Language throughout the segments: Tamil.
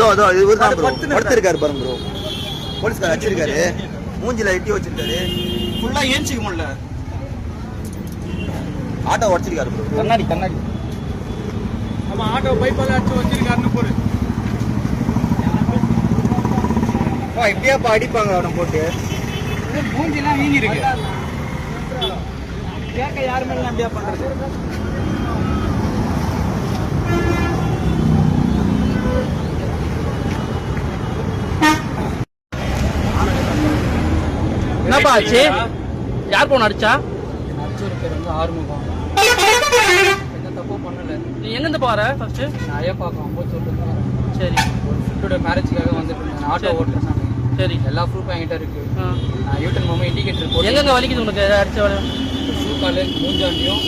இவர் தான் ப்ரோ படுத்திருக்காரு பாருங்க ப்ரோ. போலீஸ்கார அடிச்சிருக்காரு, மூஞ்சில எட்டி வச்சிருக்காரு, ஃபுல்லா ஏஞ்சிக்க முடியல. ஆட்டோ உடச்சிருக்காரு ப்ரோ. கண்ணாடி ஆமா, ஆட்டோ பைப்பால அடிச்சு வச்சிருக்காருன்னு போரு. இப்படியாப்பா அடிப்பாங்க அவனை போட்டு? மூஞ்சிலாம் வீங்கி இருக்கு. கேட்க யாரு மேல அப்படியா பண்றது? என்னப்பா ஆச்சு? யார் போன அடிச்சா? அடிச்சோரு பேர் வந்து ஆறுமுகம். எந்த தப்பும் பண்ணல. நீ எங்கேருந்து போற ஃபர்ஸ்ட்? நான் ஐயா பார்க்க அம்பத்தூர்ல. சரி, ஒரு ஃப்ரெண்டோட மேரேஜுக்காக வந்துட்டு இருந்தேன். ஆட்டோ ஓட்டுறேன் நான். சரி, எல்லா ப்ரூஃபும் என்கிட்ட இருக்கு. நான் யூட்டன் மாமா இண்டிகேட்டர் போட்டு எங்கெங்க வலிக்குது உனக்கு? அடிச்ச ஷூ காலு மூஞ்சாண்டியும்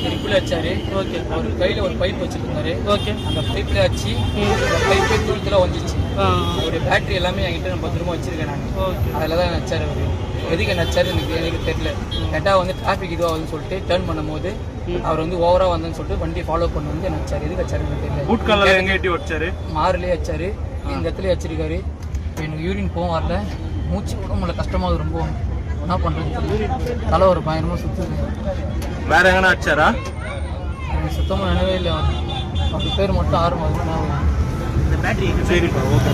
ட்ரிப்பிள் அடிச்சாரு. ஓகே, அவர் கையில் ஒரு பைப் வச்சுருந்தாரு. ஓகே. அந்த பைப்பில் அடிச்சு அந்த பைப்பே தூளத்தில் வந்துச்சு. அவருடைய பேட்டரி எல்லாமே என்கிட்ட நான் பத்திரமா வச்சிருக்கேன். நான் ஓகே. அதில் தான் நச்சார் அவர். எதுக்கு நச்சாரு எனக்கு தெரியல. கேட்டால் வந்து டிராஃபிக் இதுவாகுதுன்னு சொல்லிட்டு டேர்ன் பண்ணும்போது அவர் வந்து ஓவராக வந்தேன்னு சொல்லிட்டு வண்டி ஃபாலோ பண்ண வந்து நச்சார். எதுக்கு வச்சாரு எனக்கு தெரியல. பூட் காலில் எங்கே எட்டி வச்சாரு? மாறுலேயே வச்சாரு, இந்த இடத்துல வச்சிருக்காரு. இப்போ எனக்கு யூரின் போகும் வரல, மூச்சு கூட முடியல, கஷ்டமாகுது ரொம்ப. என்ன பண்ணுறது? தலை ஒரு பயங்கரமாக சுற்றுது. வேற எங்கன்னா அடிச்சாரா? எனக்கு சுத்தமாக நினைவே இல்லை. அவர் பேர் மட்டும் ஆறுமுகம். சரிப்பா, ஓகே.